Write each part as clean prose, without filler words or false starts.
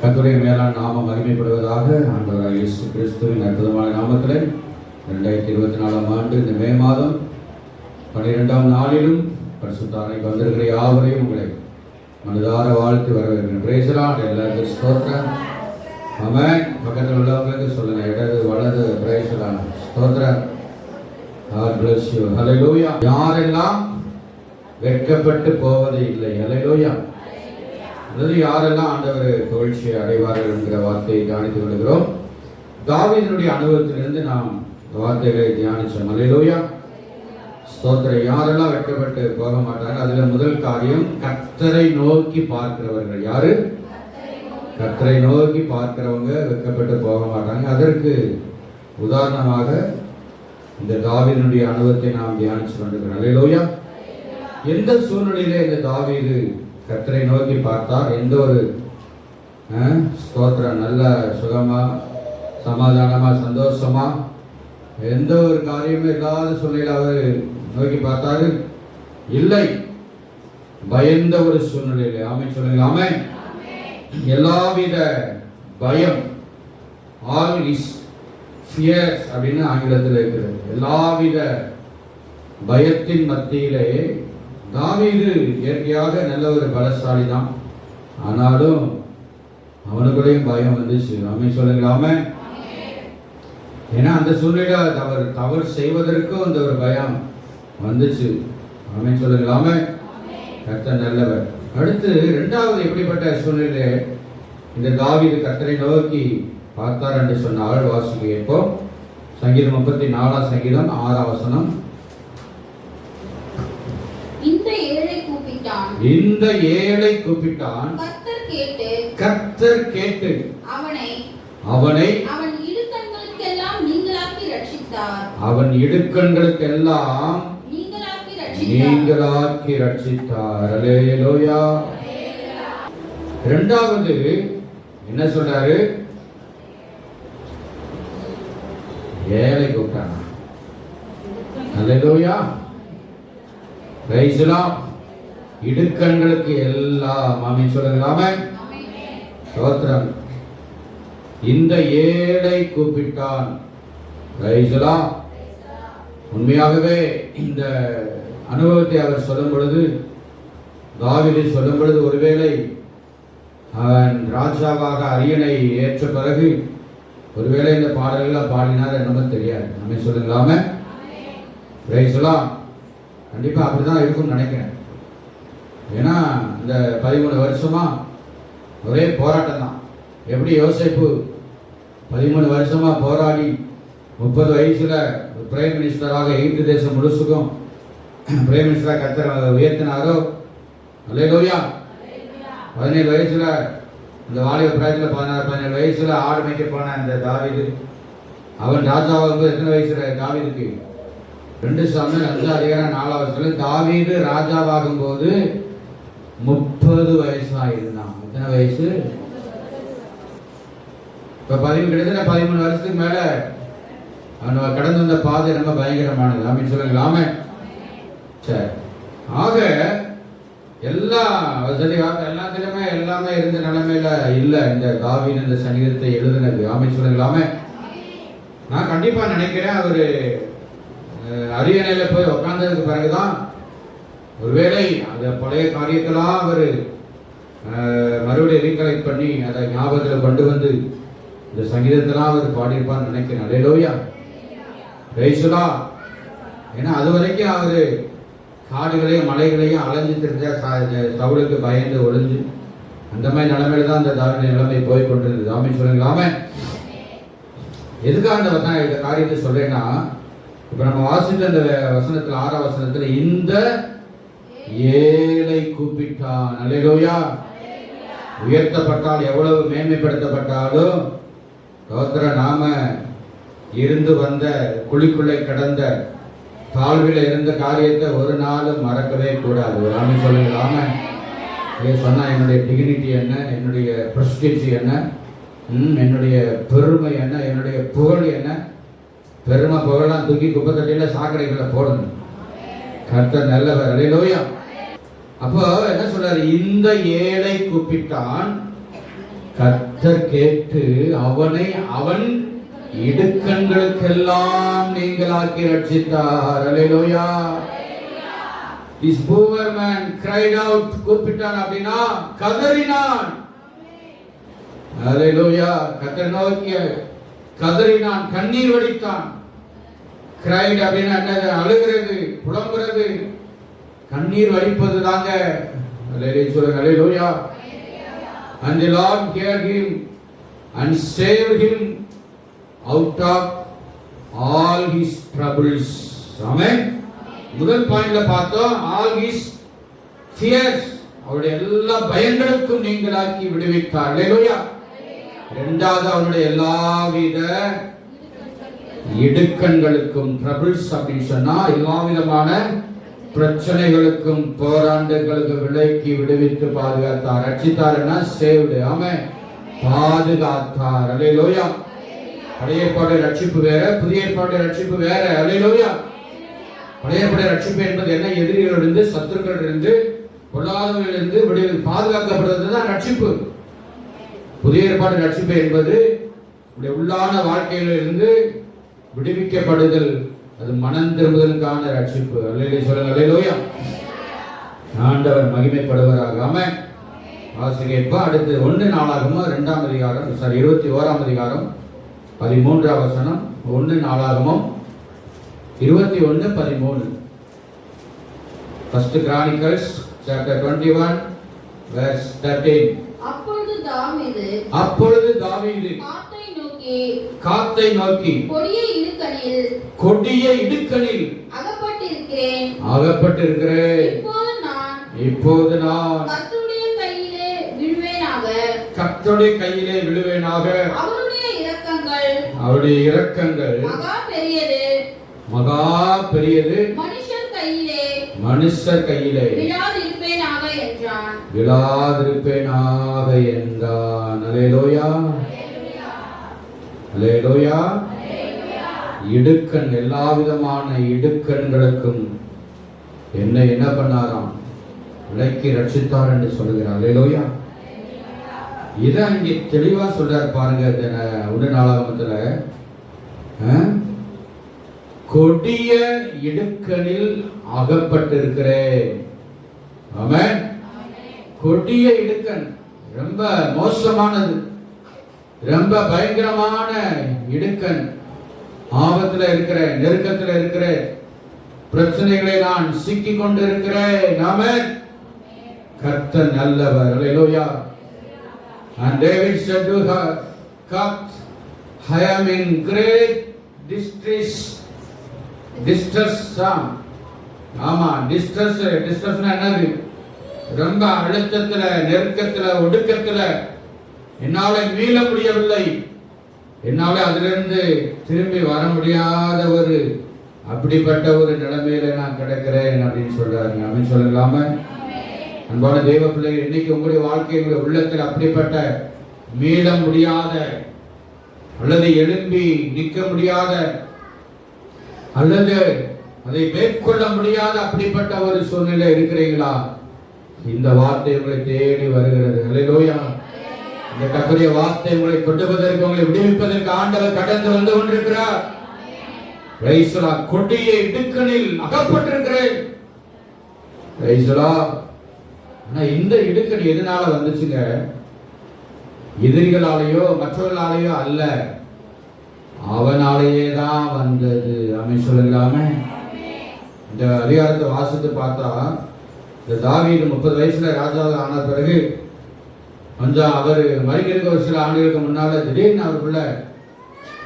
கர்த்தருடைய மேலான நாமம் மகிமைப்படுவதாக. ஆண்டவராகிய இயேசு கிறிஸ்துவின் அற்புதமான நாமத்திலே 2024 ஆண்டு இந்த மே மாதம் 12ஆம் நாளிலும் பரிசுத்த ஆராதனைக்கு வந்திருக்கிற யாவரையும் உங்களை மனதார வாழ்த்து வரவேற்கிறேன். Price the Lord. எல்லாருக்கும் ஸ்தோத்திரம். ஆமென். பக்கத்தில் உள்ளவங்களுக்கு சொல்லுங்க, இடது வலது. Price the Lord. ஸ்தோத்திரம். God bless you. ஹல்லேலூயா. யாரெல்லாம் வெட்கப்பட்டு போவது இல்லை. ஹல்லேலூயா. அதாவது யாரெல்லாம் ஆண்டவர் புகழ்ச்சியை அடைவார்கள் என்கிற வார்த்தையை தியானித்துக் கொள்கிறோம். தாவீதுடைய அனுபவத்திலிருந்து நாம் வார்த்தைகளை தியானிச்சோம். ஹல்லேலூயா. ஸ்தோத்திரம். யாரெல்லாம் வெட்கப்பட்டு போக மாட்டாங்க, அதுல முதல் காரியம் கர்த்தரை நோக்கி பார்க்கிறவர்கள். யாரு? கர்த்தரை நோக்கி பார்க்கிறவங்க வெட்கப்பட்டு போக மாட்டாங்க. அதற்கு உதாரணமாக இந்த தாவீதுடைய அனுபவத்தை நாம் தியானிச்சு கொண்டிருக்கிறோம். ஹல்லேலூயா. எந்த சூழ்நிலையிலே இந்த தாவீது கர்த்தரை நோக்கி பார்த்தார்? எந்த ஒரு ஸ்தோத்திரம், நல்ல சுகமா, சமாதானமா, சந்தோஷமா, எந்த ஒரு காரியமும் இல்லாத சூழ்நிலையில் அவர் நோக்கி பார்த்தாரு? இல்லை, பயந்த ஒரு சூழ்நிலையில். ஆமென் சொல்லுங்க. ஆமென். எல்லாவித பயம், ஆல் இஸ் ஃபியர்ஸ் அப்படின்னு ஆங்கிலத்தில் இருக்கிறது. எல்லாவித பயத்தின் மத்தியிலே தாவீது இயற்கையாக நல்ல ஒரு பலசாலி தான். ஆனாலும் அவனுக்குள்ளேயும் பயம் வந்துச்சு. ஆமென் சொல்லுங்களாமே. ஏன்னா அந்த சூழ்நிலை தவறு செய்வதற்கும் அந்த ஒரு பயம் வந்துச்சு. ஆமென் சொல்லுங்களாமே. கர்த்தர் நல்லவர். அடுத்து இரண்டாவது எப்படிப்பட்ட சூழ்நிலை இந்த தாவீது கர்த்தரை நோக்கி பார்த்தார் என்று சொன்னால் வாசிக்க கேட்போம். சங்கீதம் 34 சங்கீதம் 6 வசனம். இந்த ஏழை கூப்பிட்டான், கர்த்தர் கேட்டு அவனை அவன் இடுக்கண்களுக்கெல்லாம் நீங்களாக்கி ரட்சித்தார். அல்லேலூயா. இரண்டாவது என்ன சொல்றாரு? ஏழை கூப்பிட்டான். அல்லேலூயா. Praise the Lord. இடுக்கண்களுக்கு எல்லாம். ஆமென் சொல்லுங்களாமே. ஸ்தோத்திரம். இந்த ஏழை கூப்பிட்டான். Price the Lord. உண்மையாகவே இந்த அனுபவத்தை அவர் சொல்லும் பொழுது, தாவீது சொல்லும் பொழுது, ஒருவேளை அவன் ராஜாவாக அரியணை ஏற்ற பிறகு ஒருவேளை இந்த பாடல்களை பாடினார் என்னமோ தெரியாது. ஆமென் சொல்லுங்களாமே. Praise the Lord. கண்டிப்பா அப்படிதான் இருக்கும்னு நினைக்கிறேன். ஏன்னா இந்த 13 வருஷமா ஒரே போராட்டம் தான். எப்படி யோசேப்பு 13 வருஷமா போராடி 30 வயசுல பிரைம் மினிஸ்டராக எகிப்து தேசம் முழுசுக்கும் பிரைம் மினிஸ்டராக கர்த்தர் உயர்த்தினாரோ. அல்லேலூயா. 17 வயசுல இந்த வாலிப பிராயத்தில் 17 வயசுல ஆடு மேய்க்க போன இந்த தாவீது, அவன் ராஜாவாக எத்தனை வயசுல தாவீதுக்கு? 2 சாமுவேல் 5 அதிகாரம் 4 வருஷத்துல தாவீது ராஜாவாகும் போது 30 வயசா இருந்தான். எத்தனை வயசு? இப்ப கிட்டத்தட்ட 13 வருஷத்துக்கு மேல அவன் கடந்து வந்த பாதை ரொம்ப பயங்கரமானது. ஆமென் சொல்லுங்க. ஆமென். சரி. ஆக எல்லா வசதியாக எல்லாத்திலுமே எல்லாமே இருந்த நிலைமையில இல்ல இந்த தாவீது இந்த சங்கீதத்தை எழுதினது. ஆமென் சொல்லுங்க. ஆமென். நான் கண்டிப்பா நினைக்கிறேன் அவரு அரியணையில போய் உட்கார்ந்ததுக்கு பிறகுதான் ஒருவேளை அந்த பழைய காரியத்தெல்லாம் அவர் மறுபடியும் ரீகலெக்ட் பண்ணி அதை ஞாபகத்தில் கொண்டு வந்து இந்த சங்கீதத்தெல்லாம் அவர் பாடியிருப்பான்னு நினைக்கிறேன். அல்லேலூயா. Praise the Lord. ஏன்னா அது வரைக்கும் அவர் காடுகளையும் மலைகளையும் அலைஞ்சு தெரிஞ்ச சவுலுக்கு பயந்து ஒளிஞ்சு அந்த மாதிரி நிலைமையில தான் அந்த தாவீது நிலைமை போய் கொண்டிருந்தது. ஆமென் சொல்லுங்க. ஆமென். எதுக்காக இந்த காரியத்தை சொல்றேன்னா, இப்ப நம்ம வாசித்த அந்த வசனத்துல 6 வசனத்துல இந்த ஏழை கூப்பிட்டான். அல்லேலூயா. உயர்த்தப்பட்டால் எவ்வளவு மேன்மைப்படுத்தப்பட்டாலும் நாம இருந்து வந்த குழிக்குள்ளே கடந்த தாழ்வில் இருந்த காரியத்தை ஒரு நாளும் மறக்கவே கூடாது. ஆமென் சொல்லுங்க. ஆமென். சொன்னா என்னுடைய டிகினிட்டி என்ன, என்னுடைய பிரஸ்டீஜ் என்ன, என்னுடைய பெருமை என்ன, என்னுடைய புகழ் என்ன, பெருமை புகழெல்லாம் தூக்கி குப்பத்தட்டியில சாக்கடைகளை போடணும். கர்த்தர் நல்லவர். அல்லேலூயா. அப்போ என்ன சொல்றாரு? இந்த ஏழை கூப்பிட்டான், கர்த்தர் கேட்டு அவனை அவன் இடுக்கண்களுக்கெல்லாம் நீங்களாக்கி ரட்சித்தார். அல்லேலூயா. This poor man cried out, கூப்பிட்டான் அப்படின்னா கதறினான். அல்லேலூயா. கர்த்தரை நோக்கி கதறினான், கண்ணீர் வடித்தான். cried அப்படின்னா என்னது? அழுகிறது, புலம்புறது, கண்ணீர் வடிப்பது தாங்க. அல்லேலூயா. And the Lord heard him and saved him out of all his troubles. Amen. முதல் பாயிண்ட்ல பார்த்தோம், all his fears, அவருடைய எல்லா பயங்களுக்கும் நீங்களாக்கி விடுவித்தார். அல்லேலூயா. இரண்டாவது அவருடைய எல்லாவித இடுக்கண்களுக்கும், troubles அப்படின்னு சொன்னா எல்லா விதமான பிரச்சனைகளுக்கும் போராட்டங்களுக்கு விலக்கி விடுவித்து பாதுகாத்தார். ரட்சித்தார்னா சேவ்டு. ஆமென். பாதுகாத்தார். அல்லேலூயா. பழைய ஏற்பாடு ரட்சிப்பு வேற, புதிய ஏற்பாடு ரட்சிப்பு வேற. அல்லேலூயா. பழைய ஏற்பாடு ரட்சிப்பு என்பது என்ன? எதிரிகளிலிருந்து, சத்துருக்களிலிருந்து, பொல்லாதவர்களிலிருந்து பாதுகாக்கப்படுவது தான் ரட்சிப்பு. புதிய ஏற்பாடு ரட்சிப்பு என்பது உள்ளான வாழ்க்கையிலிருந்து விடுவிக்கப்படுதல், அது மனம் திரும்புதலுக்கான ரட்சிப்பு. அல்லேலூயா சொல்லுங்க. அல்லேலூயா. ஆண்டவர் மகிமைப்படுவராக. ஆமென். வாசிக்கப்பா அடுத்து 1 நாளாகமம் 2ஆம் அதிகாரம் 21ஆம் அதிகாரம் 13ஆம் வசனம். 1 நாளாகமம் 21:13. First Chronicles chapter 21 verse 13. அப்பொழுது தாவீது காத்தை நோக்கி கொடிய இடுக்கணில் அகப்பட்டிருக்கிறேன். இப்போது நான் கர்த்தருடைய கையிலே விழுவேனாக. அவருடைய இரக்கங்கள் மகா பெரியது, மனுஷர் கையிலே விழாதிருப்பேனாக என்றான். அல்லேலூயா. அல்லேலூயா. இடுக்கண், எல்லா விதமான இடுக்கண்களுக்கும் என்ன பண்ணாராம்? விலக்கி ரட்சித்தார் என்று சொல்லுகிறார். அல்லேலூயா. இதான் இங்கே தெளிவா சொல்றாரு பாருங்க. 1 நாளாகமத்துல கொடிய இடுக்கணில் அகப்பட்டிருக்கிறேன். ஆமென். கொடிய இடுக்கண் ரொம்ப மோசமானது, ரொம்ப பயங்கரமான இடுக்கண். ஆபத்துல இருக்கிற, நெருக்கத்துல இருக்கிற, பிரச்சனைகளை நான் சிக்கிக் கொண்டிருக்கிறேன். ஆமென். கர்த்தர் நல்லவர். அல்லேலூயா. And David said to her, "Cut, I am in great distress." ஆமா, டிஸ்ட்ரெஸ்னா என்னது? ரொம்ப அழுத்தத்துல, நெருக்கத்துல, ஒடுக்கத்துல, என்னால மீள முடியவில்லை, என்னால அதிலிருந்து திரும்பி வர முடியாத ஒரு அப்படிப்பட்ட ஒரு நிலைமையில நான் கிடக்கிறேன் அப்படின்னு சொல்றாரு. அப்படின்னு சொல்லலாம? அன்பான தேவ பிள்ளைகள், இன்னைக்கு உங்களுடைய வாழ்க்கையுடைய உள்ளத்தில் அப்படிப்பட்ட மீள முடியாத அல்லது எழும்பி நிற்க முடியாத அல்லது அதை மேற்கொள்ள முடியாத அப்படிப்பட்ட ஒரு சூழ்நிலை இருக்கிறீங்களா? இந்த வார்த்தை உங்களை தேடி வருகிறது. அல்லேலூயா. இந்த கர்த்தருடைய வார்த்தை உங்களை கொண்டுவதற்கு, உங்களை விடுவிப்பதற்கு ஆண்டவர் கடந்து வந்து கொண்டிருக்கிறார். Price the Lord. கொடிய இடுக்கணில் அகப்பட்டிருக்கிறேன். Price the Lord. ஆனா இந்த இடுக்கணி எதனால வந்துச்சுங்க? எதிரிகளாலேயோ மற்றவர்களாலேயோ அல்ல, அவனாலேயே தான் வந்தது. ஆமென் சொல்லலாமே. இந்த அதிகாரத்தை வாசித்து பார்த்தா, இந்த தாவீது 30 வயசுல ராஜாவாக ஆன பிறகு கொஞ்சம் அவர் மறிக்கிறதுக்கு ஒரு சில ஆண்டுகளுக்கு முன்னால திடீர்னு அவருக்குள்ள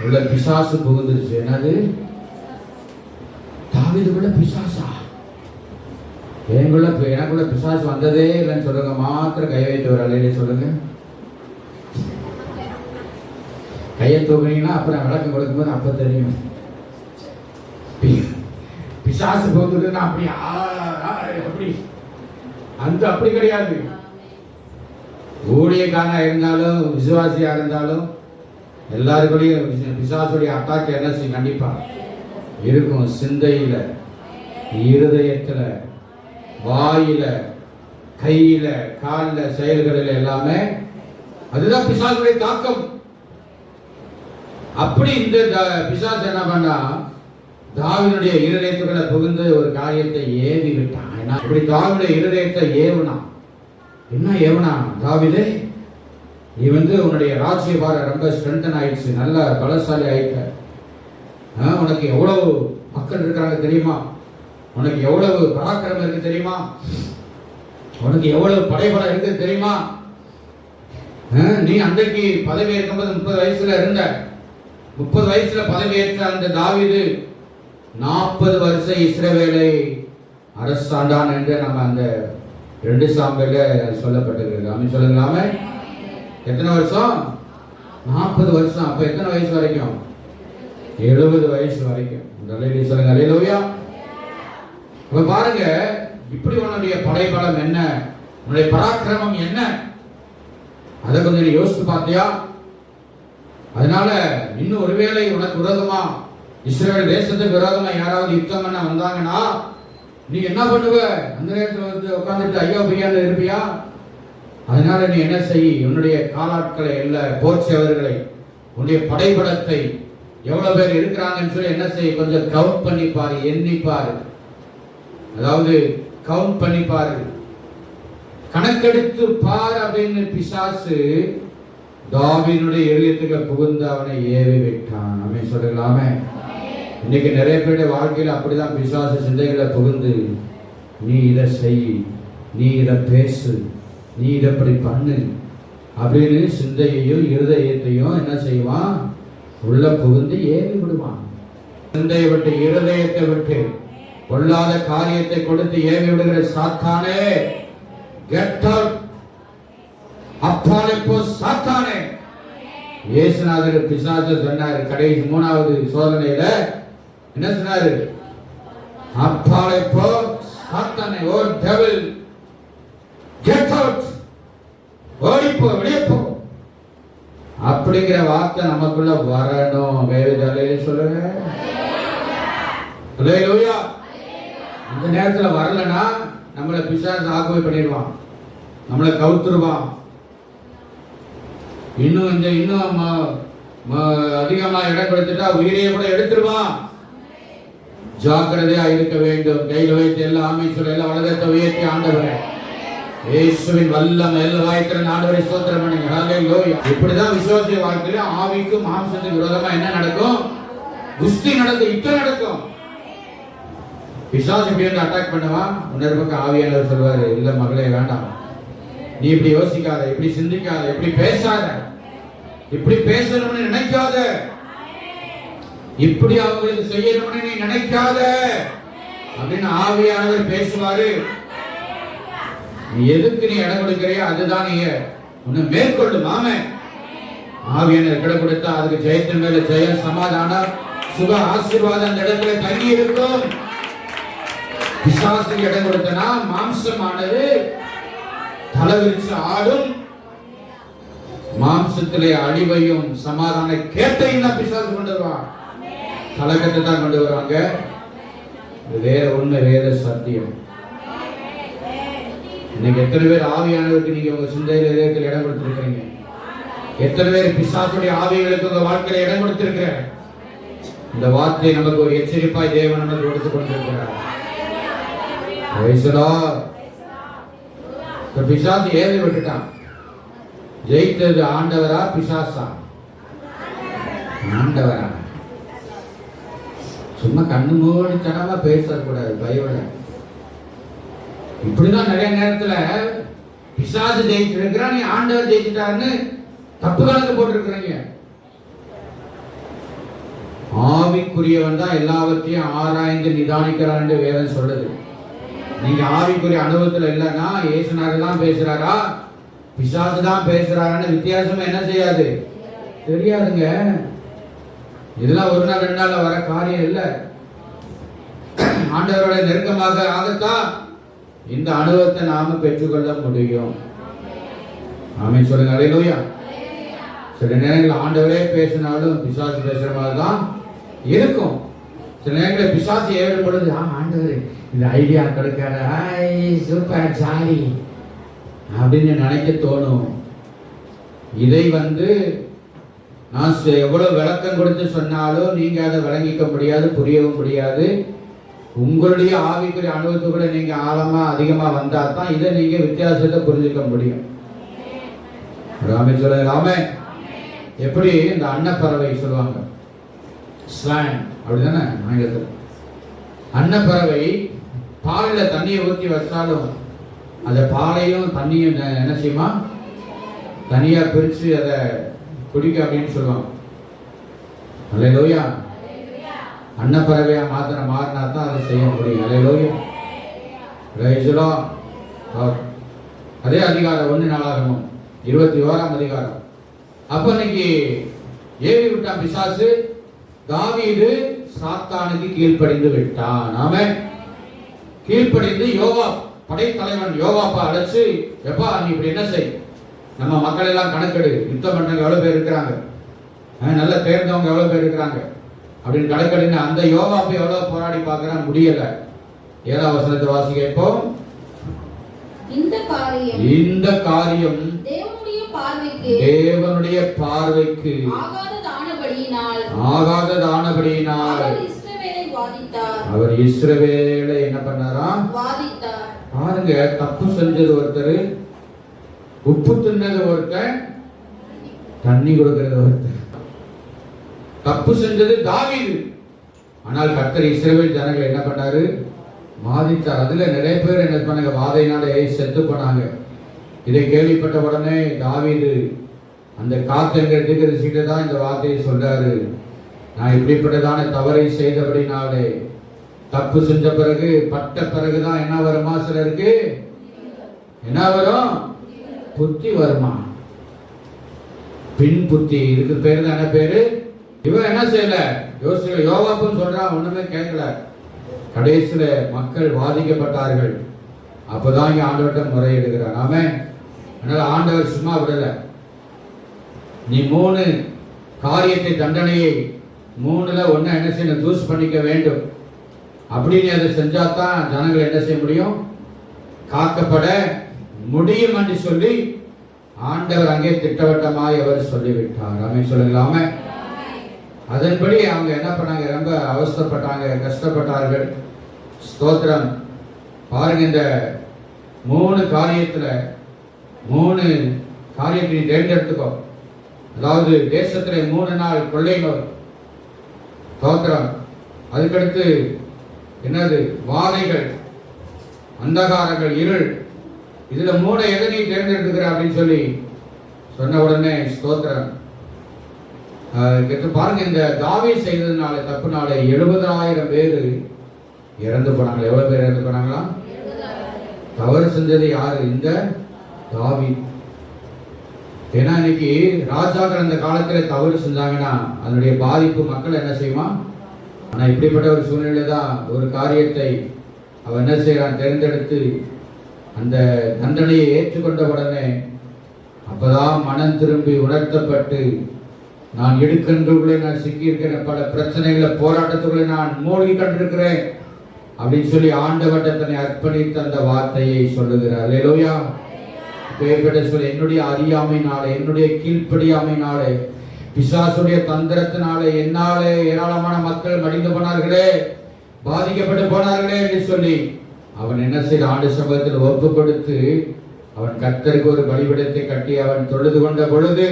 உள்ள பிசாசு புகுந்துருச்சு. என்னது? தாவீதுக்குள்ள பிசாசா? எனக்குள்ள பிசாசு வந்ததே இல்லைன்னு சொல்லுங்க. மாத்திரம் கை வைத்து ஒரு அலையிலே சொல்லுங்க. கையை தூக்குனீங்கன்னா அப்புறம் விளக்கம் கொடுக்கும்போது அப்ப தெரியும் பிசாசு போகுதுன்னா. அப்படி அப்படி அந்த அப்படி கிடையாது. ஊழியக்காரனா இருந்தாலும் விசுவாசியா இருந்தாலும் எல்லாருக்கூடையும் பிசாசுடைய அட்டாக் என்ன செய்யும்? கண்டிப்பா இருக்கும். சிந்தையில, இருதயத்துல, வாயில, கையில, காலில், செயல்களில் எல்லாமே அதுதான் பிசாசுடைய தாக்கம். அப்படி இந்த பிசாசு என்ன பண்ணா, தாவீதுடைய இருதயத்துக்குள்ள புகுந்து ஒரு காரியத்தை ஏவி விட்டான். இப்படி தாவீதுடைய இருதயத்தை ஏவுனான். என்ன ஏவுனா, தாவீதே நீ உன்னுடைய ராஜ்யபாரம் ரொம்ப ஸ்ட்ரென்தன் ஆயிடுச்சு, நல்ல பலசாலி ஆயிட்ட, உனக்கு எவ்வளவு மக்கள் இருக்கிறாங்க தெரியுமா, உனக்கு எவ்வளவு பராக்கிரமம் இருக்கு தெரியுமா, உனக்கு எவ்வளவு படைபலம் இருக்கு தெரியுமா, நீ அன்றைக்கு பதவி ஏற்கும்போது 30 வயசுல இருந்த, 30 வயசுல பதவி ஏற்ற அந்த தாவீது 40 வருஷம் இஸ்ரவேலை அரசாண்டான் என்று நம்ம அந்த 2 சாமுவேல்ல சொல்லப்பட்டிருக்கு. ஆமென் சொல்லுங்களாமே. எத்தனை வருஷம்? 40 வருஷம். அப்ப எத்தனை வயசு வரைக்கும்? 70 வயசு வரைக்கும். சொல்லுங்க அல்லேலூயா. இப்ப பாருங்க, இப்படி உன்னுடைய படைபலம் என்ன, உன்னுடைய பராக்கிரமம் என்ன, அதை கொஞ்சம் யோசித்து பார்த்தியா? அதனால இன்னும் ஒருவேளை உனக்கு விரோதமா, இஸ்ரவேல் தேசத்துக்கு விரோதமா யாராவது யுத்தம் பண்ண வந்தாங்கன்னா நீ என்ன பண்ணுவ? அந்த நேரத்தில் உட்கார்ந்துட்டு ஐயோ பையான்னு இருப்பியா? அதனால நீ என்ன செய், உன்னுடைய காலாட்களை எல்லா போர்ச்சவர்களை, உன்னுடைய படைபலத்தை எவ்வளவு பேர் இருக்கிறாங்கன்னு சொல்லி என்ன செய், கொஞ்சம் கவுண்ட் பண்ணி பாரு, எண்ணி பாரு. அதாவது கவுண்ட் பண்ணி பாரு, கணக்கெடுத்து பார் அப்படின்னு பிசாசு தாவீதுடைய இருதயத்துக்கு புகுந்து அவனை ஏவி விட்டான். ஆமென் சொல்லலாமே. இன்னைக்கு நிறைய பேருடைய வாழ்க்கையில் அப்படிதான் பிசாசு சிந்தைகளை புகுந்து, நீ இதை செய், நீ இதை பேசு, நீ இதை இப்படி பண்ணு அப்படின்னு சிந்தையையும் இருதயத்தையும் என்ன செய்வான், உள்ள புகுந்து ஏவி விடுவான். சிந்தையை விட்டு இருதயத்தை விட்டு பொல்லாத காரியத்தை கொடுத்து ஏவி விடுகிற சாத்தானே, கெட் அவுட், அப்பாலே போ சாத்தானே. இயேசுநாதர் பிசாசு சொன்னாரு கடைசி 3வது சோதனையில என்ன சொன்னாரு? அப்பாலே போ சாத்தானே, ஓ டெவில், கெட் அவுட், ஓடிப்போ, வெளியே போ அப்படிங்கிற வார்த்தை நமக்குள்ள வரணும். சொல்லுங்க அல்லேலூயா. அந்த நேரத்துல வரலன்னா நம்மளை பிசாசு ஆக்குவை பண்ணிடுவான், நம்மளை கவுத்துருவான், இன்னும் அதிகமா இடம் கொடுத்துட்டா உயிரையே கூட எடுத்துருவான். ஜாக்கிரதையா இருக்க வேண்டும். கையில் வைத்து எல்லாம் ஆமென் சொல்ல, எல்லாம் உலகத்தை உயர்த்தி ஆண்டவரே இயேசுவின் வல்லமை எல்லாம் வாய்க்கிற ஆண்டவரை ஸ்தோத்திரம் பண்ணுங்க. ஹல்லேலூயா. இப்படிதான் விசுவாசிய வாழ்க்கையில ஆவிக்கும் மாம்சத்துக்கு விரோதமா என்ன நடக்கும்? குஸ்தி நடக்கும், யுத்தம் நடக்கும். பிசாசு இப்படி அட்டாக் பண்ணுவான். இன்னொரு பக்கம் ஆவியானவர் சொல்வாரு, இல்ல மகளே வேண்டாம், நீ இப்படி யோசிக்காத, இப்படி சிந்திக்காத, இப்படி பேசாத, இப்படி பேசணும்னு நினைக்காத, இப்படி அவங்களுக்கு செய்யணும்னு நீ நினைக்காத அப்படின்னு ஆவியானவர் பேசுவாரு. நீ எதுக்கு நீ இடம் கொடுக்கிறியோ அதுதான் நீ உன்னை மேற்கொள்ளும். ஆமென். ஆவியானவர் இடம் கொடுத்தா அதுக்கு ஜெயத்தின் மேல ஜெயம், சமாதானம், சுக, ஆசீர்வாதம் அந்த இடத்துல தங்கி இருக்கும். பிசாசுக்கு இடம் கொடுத்தனா மாம்சமானது தலைவிரிச்சு ஆடும். மாம்சத்திலே அழிவையும் சமாதான கேட்டையும் தான் பிசாசு கொண்டு வருவான், கலக்கத்தை தான் கொண்டு வருவாங்க. வேற உண்மை, வேற சத்தியம். இன்னைக்கு எத்தனை பேர் ஆவியானவருக்கு நீங்க உங்க சிந்தையில இதயத்தில் இடம் கொடுத்திருக்கிறீங்க? எத்தனை பேர் பிசாசுடைய ஆவிகளுக்கு உங்க வாழ்க்கையில இடம் கொடுத்திருக்கிற? இந்த வார்த்தை நமக்கு ஒரு எச்சரிப்பாய் தேவன் நமக்கு கொடுத்து கொண்டிருக்கிறார். பிசாசு ஏவி விட்டுட்டான். ஜெயித்தது ஆண்டவரா பிசாசா? ஆண்டவரா. சும்மா கண்ணு மூடித்தனமா பேசக்கூடாது பைபிள்ல. இப்படிதான் நிறைய நேரத்துல பிசாசு ஜெயிச்சிருக்கிறான், நீ ஆண்டவர் ஜெயிச்சிட்டாருன்னு தப்பு கணக்கு போட்டிருக்கிறீங்க. ஆவிக்குரியவன் தான் எல்லாவற்றையும் ஆராய்ந்து நிதானிக்கிறான் என்று வேதம் சொல்லுது. நீங்க ஆவிக்குரிய அனுபவத்துல இல்லைன்னா இயேசுநாதர் தான் பேசுறாரா பிசாசு தான் பேசுறாருன்னு வித்தியாசம் என்ன செய்யாது, தெரியாதுங்க. இதெல்லாம் ஒரு நாள் 2 நாள்ல வர காரியம் இல்ல. ஆண்டவரோட நெருக்கமாக ஆகத்தான் இந்த அனுபவத்தை நாம பெற்றுக்கொள்ள முடியும். ஆமென் சொல்லுங்க அல்லேலூயா. சில நேரங்களில் ஆண்டவரே பேசினாலும் பிசாசு பேசுற மாதிரி தான் இருக்கும். சில நேரங்களில் பிசாசு ஏவிடும் பொழுது ஆண்டவர் இந்த ஐடியா கொடுக்காத, சூப்பர் ஜாலி அப்படின்னு நினைக்க தோணும். இதை நான் எவ்வளவு விளக்கம் கொடுத்து சொன்னாலும் நீங்க அதை விளங்கிக்க முடியாது, புரியவும் முடியாது. உங்களுடைய ஆவிக்குரிய அனுபவத்துக்குள்ள நீங்க ஆழமா அதிகமா வந்தா தான் இதை நீங்க வித்தியாசத்தை புரிஞ்சுக்க முடியும். ராமே எப்படி இந்த அன்னப்பறவை சொல்லுவாங்க, ஸ்வான் அப்படிதானே ஆங்கிலத்தில். அன்னப்பறவை பாலில் தண்ணியை ஊற்றி வச்சாலும் அந்த பாலையும் தண்ணியும் என்ன செய்யுமா, தனியா பிரிச்சு அதை குடிக்க அப்படின்னு சொல்லுவாங்க. அல்லேலூயா. அன்னப்பறவையா மாறினா தான் அதை செய்ய முடியும். அல்லேலூயா. அதே அதிகாரம் 1 நாளாகமம் 21ஆம் அதிகாரம். அப்ப இன்னைக்கு ஏவி விட்டான் பிசாசு. தாவீது சாத்தானுக்கு கீழ்ப்படிந்து விட்டான். ஆமென். கீழ்ப்படிந்து யோவாப் படைத்தலைவன் யோவாப்பை அழைச்சு, எப்பா நீ இப்படி என்ன செய், நம்ம மக்கள் எல்லாம் கணக்கெடு, யுத்தம் பண்றவங்க எவ்வளவு பேர் இருக்கிறாங்க, நல்ல தேர்ந்தவங்க எவ்வளவு பேர் இருக்கிறாங்க அப்படின்னு கணக்கெடுன்னு அந்த யோவாப்பை எவ்வளவு போராடி பார்க்கறான், முடியல. 7ஆம் வசனத்தை வாசிக்க. இப்போ இந்த காரியம் தேவனுடைய பார்வைக்கு ஆகாததானபடியினால் அவர் இஸ்ரவேலை என்ன பண்ணாரா, பாருங்க. தப்பு செஞ்சது ஒருத்தர், உப்பு தின்னது ஒருத்தர், தண்ணி கொடுக்கிறது ஒருத்தர். தப்பு செஞ்சது தாவீது. ஆனால் கர்த்தர் இஸ்ரவேல் ஜனங்களை என்ன பண்ணாரு, வாதித்தார். அதுல நிறைய பேர் என்ன பண்ணாங்க, வாதையினாலே செத்து போனாங்க. இதை கேள்விப்பட்ட உடனே தாவீது அந்த காத்தெங்கிற சீட்டை தான் இந்த வார்த்தையை சொல்றாரு. நான் இப்படிப்பட்டதான தவறை செய்தபடினாலே, தப்பு செஞ்ச பிறகு பட்ட பிறகுதான் என்ன வருமா, சிலருக்கு என்ன வரும், புத்தி வருமா, பின் புத்தி. இதுக்கு பேரு தான் என்ன பேரு. இவன் என்ன செய்யல, யோவாப்புன்னு சொல்றான், ஒண்ணுமே கேட்கல. கடைசியில மக்கள் பாதிக்கப்பட்டார்கள். அப்பதான் இங்க ஆண்டவர்கிட்ட முறையிடுகிறார். ஆமென். அதனால ஆண்டவர் சும்மா விடல. நீ 3 காரியத்தை, தண்டனையை 3ல 1 என்ன செய்யணும், சூஸ் பண்ணிக்க வேண்டும். அப்படின்னு அதை செஞ்சாதான் ஜனங்கள் என்ன செய்ய முடியும், காக்கப்பட முடியும் என்று சொல்லி ஆண்டவர் அங்கே திட்டவட்டமாய் அவர் சொல்லிவிட்டார். ஆமென் சொல்லுங்களாமே. அதன்படி அவங்க என்ன பண்ணாங்க, ரொம்ப அவஸ்தைப்பட்டாங்க, கஷ்டப்பட்டார்கள். ஸ்தோத்திரம். பாருங்க, இந்த 3 காரியத்துல 3 காரியத்தை தேர்ந்தெடுத்துக்கோ. அதாவது தேசத்திலே 3 நாள் கொள்ளை நோய், ஸ்தோத்திரம். அதுக்கடுத்து என்னது, வாதைகள், அந்தகாரங்கள், இருள். இதுல 3 எதை நீ தேர்ந்தெடுத்துக்கிற அப்படின்னு சொல்லி சொன்ன உடனே ஸ்தோத்திரம். பாருங்க, இந்த தாவீது செய்ததுனால, தப்புனால 70,000 பேர் இறந்து போனாங்க. எவ்வளவு பேர் இறந்து போனாங்களா? தவறு செஞ்சது யாரு, இந்த தாவீது. ஏன்னா இன்னைக்கு ராஜாக்கள் அந்த காலத்துல தவறு செஞ்சாங்கன்னா அதனுடைய பாதிப்பு மக்கள் என்ன செய்யுமா. ஆனா இப்படிப்பட்ட ஒரு சூழ்நிலை தான் ஒரு காரியத்தை அவன் என்ன செய்யறான், தேர்ந்தெடுத்து அந்த தண்டனையை ஏற்றுக்கொண்ட உடனே அப்பதான் மனம் திரும்பி உணர்த்தப்பட்டு, நான் இடுக்கன்றுக்குள்ளே நான் சிக்கியிருக்கிறேன், பல பிரச்சனைகளை போராட்டத்துக்குள்ளே நான் மூழ்கி கண்டிருக்கிறேன் அப்படின்னு சொல்லி ஆண்டவர்கிட்ட தன்னை அர்ப்பணித்த அந்த வார்த்தையை சொல்லுகிறார். அல்லேலூயா. சொல்லி என்னுடைய அறியாமையினாலே, என்னுடைய கீழ்ப்படியாமையினாலே, பிசாசுடைய தந்திரத்தினாலே என்னாலே ஏராளமான மக்கள் மடிந்து போனார்களே, பாதிக்கப்பட்டு போனார்களே என்று சொல்லி அவன் என்ன செய்த, ஆண்டு சமூகத்தில் ஒப்பு கொடுத்து அவன் கர்த்தருக்கு ஒரு பலிபீடத்தை கட்டி அவன் தொழுது கொண்ட பொழுது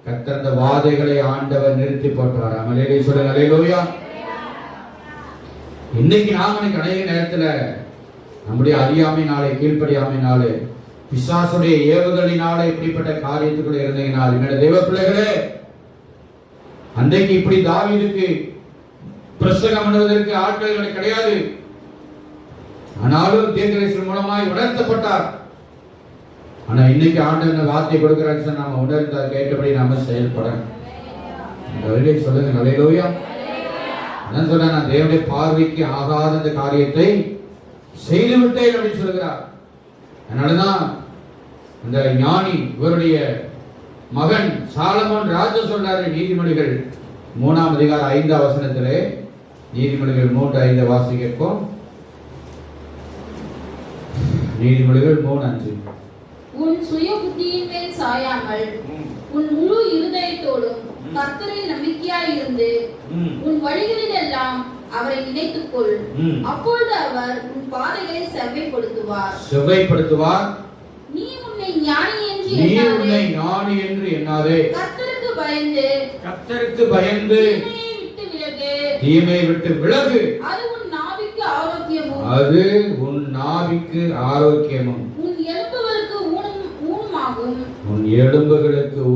கர்த்தர் அந்த வாதைகளை ஆண்டவர் நிறுத்தி போட்டார். அமலேலே சொல்லுங்க. அல்லேலூயா. இன்னைக்கு நாம அநேக நேரத்துல நம்முடைய அறியாமையினாலே, கீழ்ப்படியாமையினாலே, பிசாசுடைய ஏவுகளினாலே இப்படிப்பட்ட காரியத்துக்குள்ள இருந்தீங்கனால் என்னுடைய தெய்வ பிள்ளைகளே, அன்றைக்கு இப்படி தாவீதுக்கு பிரசங்கம் பண்ணுவதற்கு ஆட்கள் கிடையாது. ஆனாலும் தீர்க்கதரிசி மூலமாய் உணர்த்தப்பட்டார். ஆனா இன்னைக்கு ஆண்டவர் வார்த்தை கொடுக்கிறார், நாம உணர்ந்தால் கேட்டபடி நாம செயல்படணும். சொல்லுங்க. அல்லேலூயா. அதான் சொல்ற, நான் தேவனுடைய பார்வைக்கு ஆகாத இந்த காரியத்தை செய்துவிட்டேன் அப்படின்னு சொல்லுகிறார். அதனாலதான் அந்த ஞானி, இவருடைய மகன் சாலமோன் ராஜா சொல்றாரு, நீதிமொழிகள் 3ஆம் அதிகாரம் 5ஆம் வசனத்திலே, நீதிமொழிகள் 3:5 வாசிக்கிறோம். நீதிமொழிகள் 3:5. உன் சுய புத்தியின் மேல் சாயாமல் உன் முழு இருதயத்தோடும் கர்த்தரில் நம்பிக்கையாயிருந்து உன் வழிகளில் எல்லாம் அவரை நினைத்துக்கொள். அப்பொழுது அவர் உன் பாதைகளை செவ்வைப்படுத்துவார். நீ உன்னை ஞானி என்று எண்ணாதே. கர்த்தருக்கு பயந்து தீமையை விட்டு விலகு. அது உன் நாவிக்கு ஆரோக்கியமும் உன் எலும்புகளுக்கு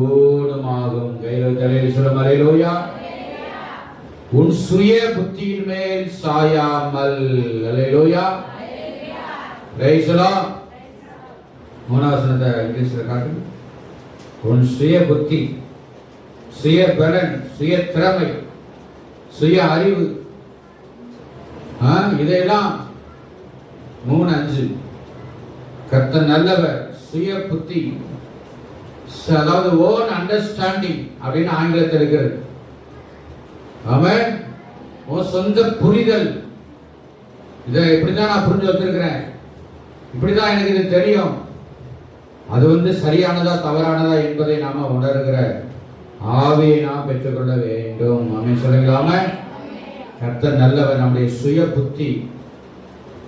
ஊனமாகும். தலையில் சொல்லும் அல்லேலூயா. உன் சுய புத்தியின் மேல் சாயாமல். அல்லேலூயா. Praise the Lord. மூணாவசனத்தை இங்கிலீஷ்ல காட்டு. உன் சுய புத்தி, சுய பலன், சுய திறமை, சுய அறிவு, இதெல்லாம் 3:5. கர்த்தர் நல்லவர். சுய புத்தி, அதாவது ஓன் அண்டர்ஸ்டாண்டிங் அப்படின்னு ஆங்கிலத்தில் இருக்கிறது. ஆமென். உன் சொந்த புரிதல். இதை இப்படிதான் நான் புரிஞ்சு வச்சிருக்கிறேன், இப்படிதான் எனக்கு இது தெரியும், அது சரியானதா தவறானதா என்பதை நாம உணர்கிற ஆவியை நாம் பெற்றுக்கொள்ள வேண்டும். ஆமென் சொல்லுங்களாமே. கர்த்தர் நல்லவர். நம்முடைய சுய புத்தி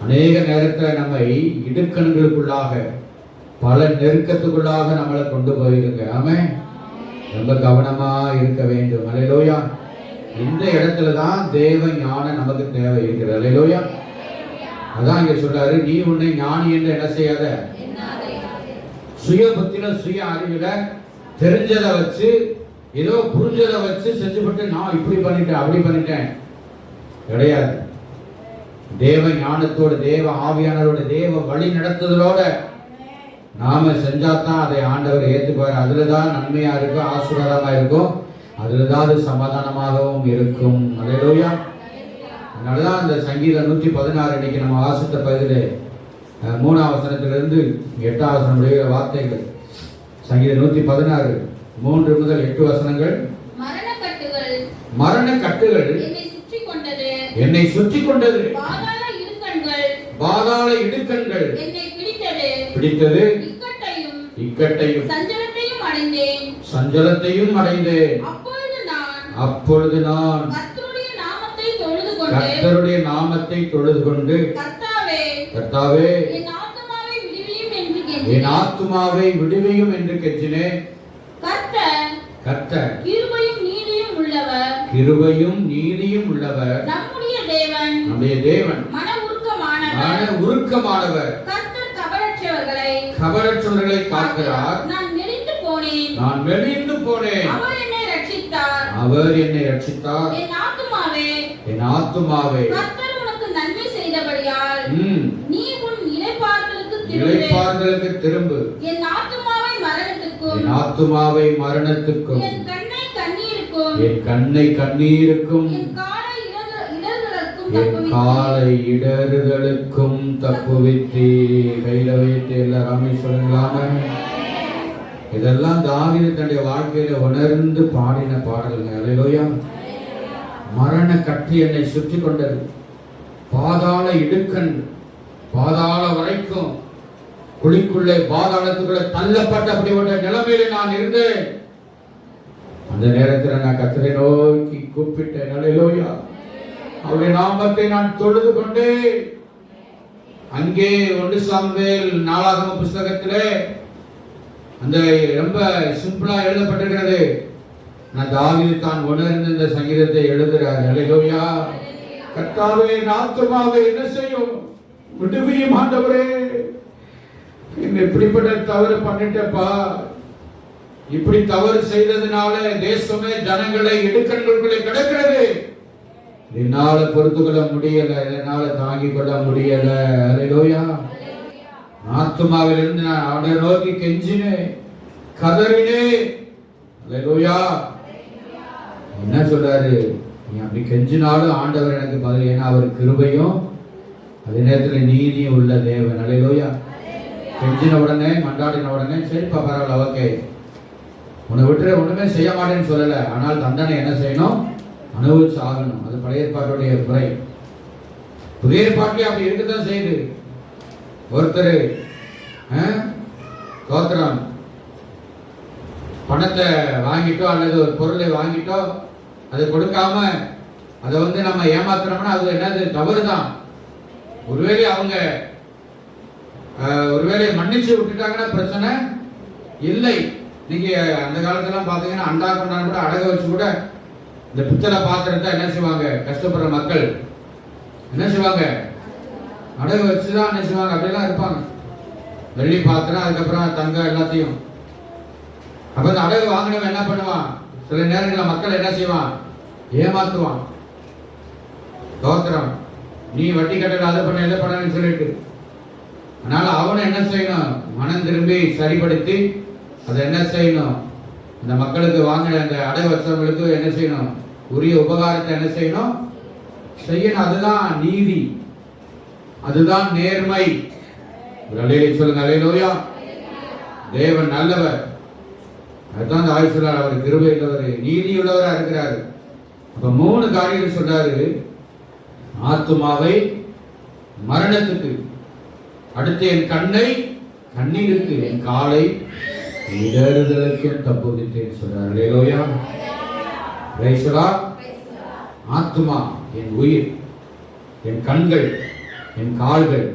அநேக நேரத்தில் நம்மை இடுக்கண்களுக்குள்ளாக, பல நெருக்கத்துக்குள்ளாக நம்மளை கொண்டு போயிருங்க. ஆமென். ரொம்ப கவனமா இருக்க வேண்டும். அல்லேலூயா. இந்த இடத்துல தான் தேவ ஞானம் நமக்கு தேவை இருக்கிறது. அல்லேலூயா. அதான் இங்க சொல்றாரு, நீ உன்னை ஞானி என்று என்ன செய்யாத. சுய புத்தியில, சுய அறிவுல தெரிஞ்சதை வச்சு, ஏதோ புரிஞ்சதை வச்சு செஞ்சுபட்டு நான் இப்படி பண்ணிட்டேன் அப்படி பண்ணிட்டேன் கிடையாது. தேவ ஞானத்தோடு, தேவ ஆவியானரோட, தேவ வழி நடத்துதலோட நாம செஞ்சாதான் அதை ஆண்டவர் ஏற்றுப்பார். அதுலதான் நன்மையா இருக்கும், ஆசீர்வாதமா இருக்கும், அதுலதான் அது சமாதானமாகவும் இருக்கும். அல்லேலூயா. அதனாலதான் அந்த சங்கீதம் 116 இன்னைக்கு நம்ம வாசித்த பகுதியிலே 3ஆம் வசனத்திலிருந்து 8ஆம் வசனம் முடிகிற வார்த்தைகள். சங்கீதம் 116 3 முதல் 8 வசனங்கள். மரண கட்டுகள் என்னை சுற்றி கொண்டது, பாதாள இடுக்கண்கள் பிடித்தது, இக்கட்டையும் சஞ்சலத்தையும் அடைந்தேன். அப்பொழுது நான் கர்த்தருடைய நாமத்தை தொழுது கொண்டு, கர்த்தாவே என் ஆத்துமாவை விடுவியும் என்று கெஞ்சினேன். கர்த்தர் கிருபையும் நீதியும் உள்ளவர், நம்முடைய தேவன் மன உருக்கமானவர், கபடற்றவர்களை காக்கிறார். நான் மெலிந்து போனேன், அவர் என்னை ரட்சித்தார். என் ஆத்துமாவே கர்த்தர் உனக்கு நன்மை செய்தபடியால் நீ உன் இளைப்பாறுதலுக்கு திரும்பு. என் ஆத்துமாவை மரணத்துக்கும் என் கண்ணை கண்ணீருக்கும் என் காலை இடறுதலுக்கும் தப்புவித்து. கையில வைத்து எல்லாருமே சொல்லலாமே. இதெல்லாம் தாவீது தன்னுடைய வாழ்க்கையில உணர்ந்து பாடின பாடல்கள். அல்லேலூயா. மரண கட்டி என்னை சுற்றி கொண்டது, பாதாள இடுக்கண், பாதாள வரைக்கும் குழிக்குள்ளே பாதாளத்துக்குள்ளே தள்ளப்பட்ட அப்படிப்பட்ட நிலைமையில நான் இருந்தேன். அந்த நேரத்தில் நான் கர்த்தரை நோக்கி கூப்பிட்டேன். அல்லேலூயா. அவருடைய நாமத்தை நான் தொழுது கொண்டே. அங்கே 1 சாமுவேல் 4ஆம் புஸ்தகத்திலே அந்த ரொம்ப சிம்பிளா எழுதப்பட்டிருக்கிறது. நான் தாவீது தான் உணர்ந்து இந்த சங்கீதத்தை எழுதுகிறார். அல்லேலூயா. கர்த்தாவே என் ஆத்துமாவை என்ன செய்யும், விடுவியும் ஆண்டவரே. இப்படிப்பட்ட தவறு பண்ணிட்டப்பா, இப்படி தவறு செய்ததுனால தேசமே ஜனங்களை இடுக்கண்களுக்குள்ளே கிடக்கிறது. என்னால பொறுத்துக்கொள்ள முடியல, என்னால தாங்கிக் கொள்ள முடியல. அல்லேலூயா. ஆத்துமாவிலிருந்து நான் அவனை நோக்கி கெஞ்சினேன், கதறினேன். அல்லேலூயா. என்ன சொல்றாரு, நீ அப்படி கெஞ்சினாலும் ஆண்டவர் எனக்கு பதில். ஏன்னா அவர் கிருபையும் அதே நேரத்தில் நீதியும் உள்ள தேவன். அல்லேலூயா. கெஞ்சின உடனே, மண்டாடின உடனே சரிப்பா பரவாயில்ல, ஓகே, உன்னை விட்டு ஒண்ணுமே செய்ய மாட்டேன்னு சொல்லல. ஆனால் தண்டனை என்ன செய்யணும், அனுபவிச்சு ஆகணும். அது பழைய ஏற்பாட்டுடைய முறை. புதிய ஏற்பாட்டிலே அப்படி இருக்கத்தான் செய்யுது. ஒருத்தர் தோத்திரம் பணத்தை வாங்கிட்டோ அல்லது ஒரு பொருளை வாங்கிட்டோ அதை கொடுக்காம அதை நம்ம ஏமாத்துறோம்னா அது என்னது? தவறு தான். ஒருவேளை அவங்க ஒருவேளை மன்னிச்சு விட்டுட்டாங்கன்னா பிரச்சனை இல்லை. நீங்க அந்த காலத்துல பாத்தீங்கன்னா அண்டா கொண்டாந்து கூட அடக வச்சு கூட இந்த பித்தளை பாத்திரத்தை என்ன செய்வாங்க? கஷ்டப்படுற மக்கள் என்ன செய்வாங்க? அடக வச்சுதான் என்ன செய்வாங்க? அப்படிலாம் இருப்பாங்க. வெள்ளி பாத்திரம், அதுக்கப்புறம் தங்கம் எல்லாத்தையும். அப்ப அந்த அடகு வாங்கினவன் என்ன பண்ணுவான்? சில நேரங்களில் மக்கள் என்ன செய்வான்? ஏமாத்துவான். தோத்திரம், நீ வட்டி கட்டல, அதை பண்ண இதை பண்ணு சொல்லிட்டு. அதனால அவனை என்ன செய்யணும்? மனம் திரும்பி சரிப்படுத்தி அதை என்ன செய்யணும்? இந்த மக்களுக்கு வாங்கின அந்த அடகு வச்சவங்களுக்கு என்ன செய்யணும்? உரிய உபகாரத்தை என்ன செய்யணும்? செய்யணும். அதுதான் நீதி, அதுதான் நேர்மை. சொல்லுங்க அல்லேலூயா. தேவன் நல்லவர். அதுதான் ஆயுசுலார். அவர் கிருபை உள்ளவர், நீதி உள்ளவரா இருக்கிறாரு. அப்ப 3 காரியங்கள் சொல்றாரு. ஆத்துமாவை மரணத்துக்கு, அடுத்து என் கண்ணை கண்ணீருக்கு, என் காலை இடறுதலுக்கு தப்புவித்தேன் சொல்றார். அல்லேலூயா. Praise the Lord. ஆத்துமா, என் உயிர், என் கண்கள், என் கால்கள்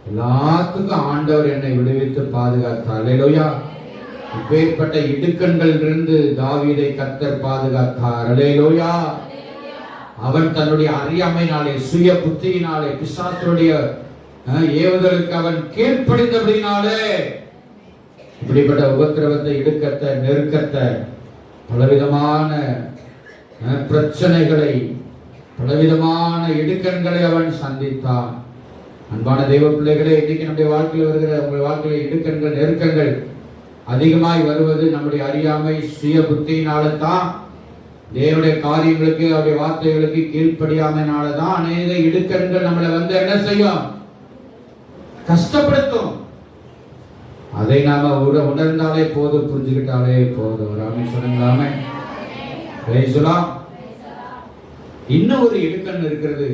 எல்லாத்துக்கும் ஆண்டவர் என்னை விடுவித்து பாதுகாத்தார். அல்லேலூயா. இப்பேற்பட்ட இடுக்கண்களிலிருந்து தாவீதை கர்த்தர் பாதுகாத்தார். அல்லேலூயா. அவன் தன்னுடைய அறியாமையினாலே, சுய புத்தியினாலே, பிசாசுடைய ஏவுதலுக்கு அவன் கீழ்ப்படிந்தபடினாலே இப்படிப்பட்ட உபத்திரவத்தை, இடுக்கத்தை, நெருக்கத்தை, பலவிதமான பிரச்சனைகளை, பலவிதமான இடுக்கண்களை அவன் சந்தித்தான். அன்பான தெய்வ பிள்ளைகளே, இன்னைக்கு நம்முடைய வாழ்க்கையில் வருகிற, உங்கள் வாழ்க்கையில் இடுக்கண்கள், நெருக்கங்கள் அதிகமாய் வருவது நம்முடைய அறியாமை, சுய புத்தியினால தான். தேவனுடைய காரியங்களுக்கு, அவருடைய வார்த்தைகளுக்கு கீழ்ப்படியாமையினால தான் அநேக இடுக்கண்கள் நம்மளை என்ன செய்யும்? கஷ்டப்படுத்தும். அதை நாம உணர்ந்தாலே போதும், புரிஞ்சுக்கிட்டாலே போதும். ராமேஸ்வரங்களாமே பேசலாம். இன்னும் ஒரு இடுக்கண் இருக்கிறது.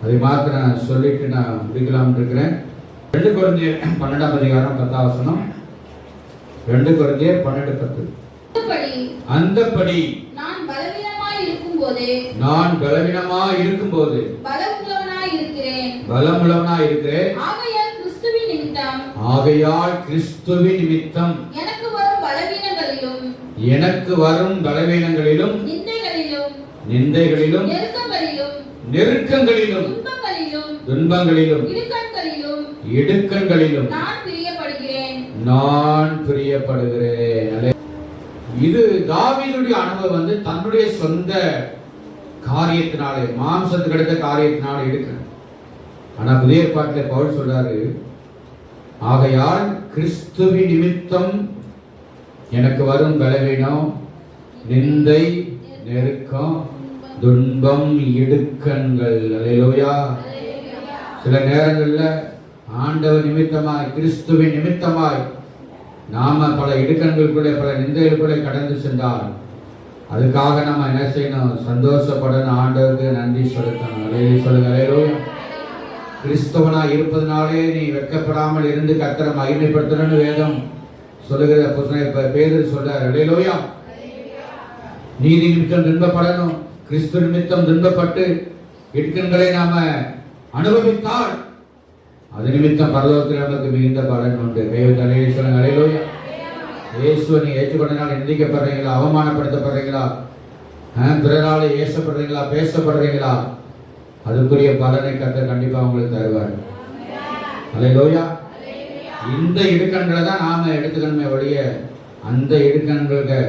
அதை மாத்திர நான் சொல்லிட்டு நான் முடிக்கலாம் இருக்கிறேன். 2 கொரிந்தியர் 12ஆம் அதிகாரம் 10ஆம் வசனம். 2 கொரிந்தியர் 12:10. அந்தபடி நான் பலவீனமாய் இருக்கும்போது பலமுள்ளவனாய் இருக்கிறேன். ஆகையால் கிறிஸ்துவின் நிமித்தம் எனக்கு வரும் பலவீனங்களிலும் நிந்தைகளிலும் நெருக்கங்களிலும் துன்பங்களிலும் இடுக்கண்களிலும் நான் பிரியப்படுகிறேன். இது தாவீதுடைய அனுபவம். தன்னுடைய சொந்த காரியத்தினாலே, மாம்சத்துக்கு அடுத்த காரியத்தினாலே இடுக்கணும். ஆனா புதிய ஏற்பாட்டிலே பவுல் சொல்றாரு, ஆகையால் கிறிஸ்துவின் நிமித்தம் எனக்கு வரும் பலவீனம், நிந்தை, நெருக்கம், துன்பம், இடுக்கண்கள். அல்லேலூயா. சில நேரங்கள்ல ஆண்டவர் நிமித்தமாய், கிறிஸ்துவின் நிமித்தமாய் நாம பல இடுக்கண்களுக்குள்ளே, பல நிந்தைகளுக்குள்ளே கடந்து சென்றால் அதுக்காக நாம என்ன செய்யணும்? சந்தோஷப்படணும், ஆண்டவருக்கு நன்றி செலுத்தணும். சொல்லுங்க அல்லேலூயா. கிறிஸ்தவனாய் இருப்பதனாலே நீ வெட்கப்படாமல் இருந்து கர்த்தரை மகிமைப்படுத்தணும்னு வேதம் சொல்லுகிற புத்தகம் பேதுரு சொல்றார். அல்லேலூயா. நீதி நிமித்தம் துன்பப்படணும், கிறிஸ்து நிமித்தம் துன்பப்பட்டு இடுக்கண்களை நாம அனுபவித்தால் அது நிமித்தம் பரலோகத்தில் நமக்கு மிகுந்த பலன் உண்டு. கைவிட்டாலே சொல்லுங்க அல்லேலூயா. இயேசுவை நீ ஏற்றுக்கொண்டனால் நிந்திக்கப்படுறீங்களா, அவமானப்படுத்தப்படுறீங்களா, பிறராலே ஏசப்படுறீங்களா, பேசப்படுறீங்களா, அதுக்குரிய பலனை கர்த்தர் கண்டிப்பா உங்களுக்கு தருவார். அல்லேலூயா. இந்த இடுக்கண்களை தான் நாம எடுத்துக்கணுமே ஒழிய அந்த இடுக்கண்களுக்கு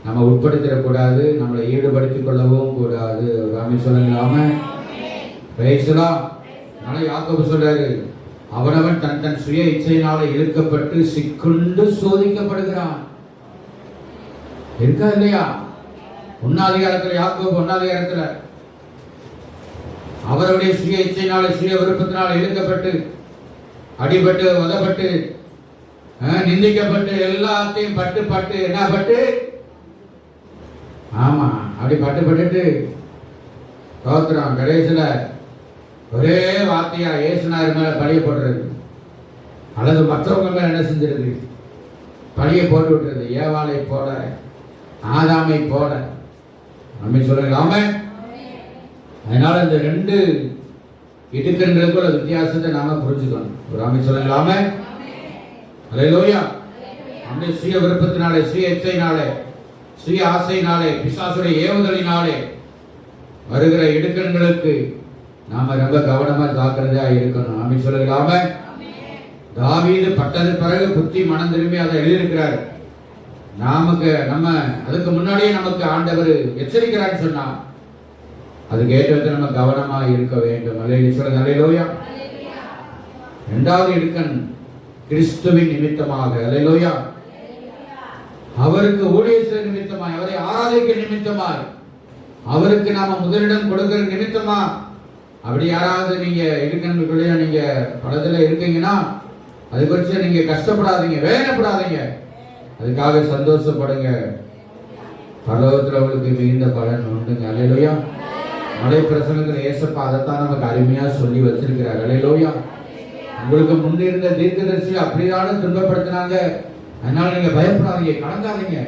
நம்ம உட்படுத்திடக்கூடாது, நம்மளை ஈடுபடுத்திக் கொள்ளவும் கூடாது. ராமி சொல்லுங்களாம பேசலாம். ஆனா யாக்கோபு சொல்றாரு, அவனவன் தன் தன் சுய இச்சையினால இழுக்கப்பட்டு சிக்குண்டு சோதிக்கப்படுகிறான். இருக்கா இல்லையா? 1ஆம் அதிகாரத்துல யாக்கோபு 1ஆம் அதிகாரத்துல அவருடைய சுய இச்சையினால, சுய விருப்பத்தினால இழுக்கப்பட்டு, அடிபட்டு, உதப்பட்டு, நிந்திக்கப்பட்டு, எல்லாத்தையும் பட்டு பட்டு என்ன பட்டு, ஆமா அப்படி பட்டுட்டு தோத்துறோம். கடைசியில ஒரே வார்த்தையா இயேசுநாதர் மேல பழிய போடுறது, அல்லது மற்றவங்க மேல என்ன செஞ்சிருக்கு, பழியை போட்டு விட்டுறது. ஏவாளை போல, ஆதாமை போல. நம்ம சொல்லலாமே. அதனால இந்த 2 இடுக்கண்களுக்குள்ள வித்தியாசத்தை நாம புரிஞ்சுக்கணும். ஒரு ஆமை சொல்லலாமே. அல்லேலூயா. நம்முடைய சுய விருப்பத்தினாலே, சுய இச்சையினாலே, சுய ஆசையினாலே, பிசாசுடைய ஏவுதலினாலே வருகிற இடுக்கண்களுக்கு நாம ரொம்ப கவனமா ஜாக்கிரதையா இருக்கணும். ஆமை சொல்லலாமே. தாவீது பட்டது பிறகு புத்தி மனம் திரும்பி அதை எழுதியிருக்கிறார். நம்ம அதுக்கு முன்னாடியே நமக்கு ஆண்டவர் எச்சரிக்கிறான்னு சொன்னா அதுக்கு ஏற்றது நம்ம கவனமா இருக்க வேண்டும். அல்லேலூயா. 2வது இடுக்கண் கிறிஸ்துவின் நிமித்தமாக, அல்லேலூயா, அவருக்கு ஊழியர் நிமித்தமாய், அவரை ஆராதிக்க நிமித்தமாய், அவருக்கு நாம முதலிடம் கொடுக்கிற நிமித்தமா. அப்படி யாராவது நீங்க இடுக்கண்களுடைய நீங்க படத்துல இருக்கீங்கன்னா அது குறித்து நீங்க கஷ்டப்படாதீங்க, வேதனைப்படாதீங்க, அதுக்காக சந்தோஷப்படுங்க. பரலோகத்தில் உங்களுக்கு மிகுந்த பலன் உண்டுங்க. அல்லேலூயா. மலை பிரசங்கத்தில் ஏசப்பா அதைத்தான் நமக்கு அருமையா சொல்லி வச்சிருக்கிறார். அல்லேலூயா. உங்களுக்கு முன்னிருந்த தீர்க்கதரிசி அப்படிதான துன்பப்படுத்தினாங்க, அதனால நீங்க பயப்படாதீங்க, கலங்காதீங்க.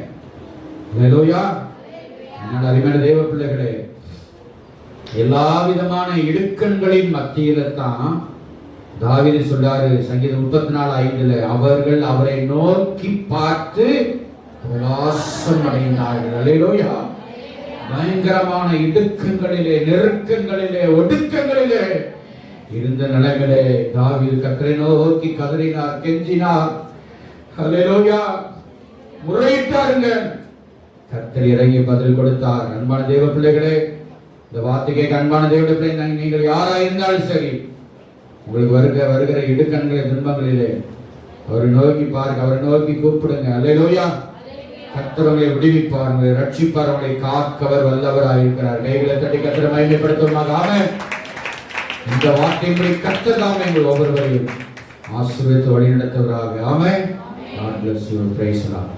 அல்லேலூயா. அதனால அருமையான தேவ பிள்ளைகளே, எல்லா விதமான இடுக்கண்களின் மத்தியில தான் தாவீது சொல்றாரு சங்கீதம் 34:5, அவர்கள் அவரை நோக்கி பார்த்து பிரகாசம் அடைந்தார்கள். அல்லேலூயா. பயங்கரமான இடுக்கங்களிலே, நெருக்கங்களிலே, ஒடுக்கங்களிலே இருந்த நிலைகளே தாவீது கர்த்தரை நோக்கி கதறினார், கெஞ்சினார். அல்லேலூயா. முறையிட்டாருங்க. கர்த்தர் இறங்கி பதில் கொடுத்தார். அன்பான தேவ பிள்ளைகளே, இந்த வார்த்தைக்கே அன்பான தேவ பிள்ளை, நீங்கள் யாரா இருந்தாலும் சரி, உங்களுக்கு வருகிற இடுக்கண்களை, துன்பங்களிலே அவரை நோக்கி பாருங்க, அவரை நோக்கி கூப்பிடுங்க. அல்லேலூயா. கர்த்தர் உங்களை விடுவிப்பார், உங்களை ரட்சிப்பார், உங்களை காக்கவர் வல்லவராயிருக்கிறார். கைகளை தட்டி கர்த்தரை மகிமைப்படுத்துவதாக. ஆமென். இந்த வார்த்தைகளை கர்த்தர் தாமே எங்கள் ஒவ்வொருவரையும் ஆசீர்வதித்து வழிநடத்துவதாக. ஆமென். God bless you. Praise God.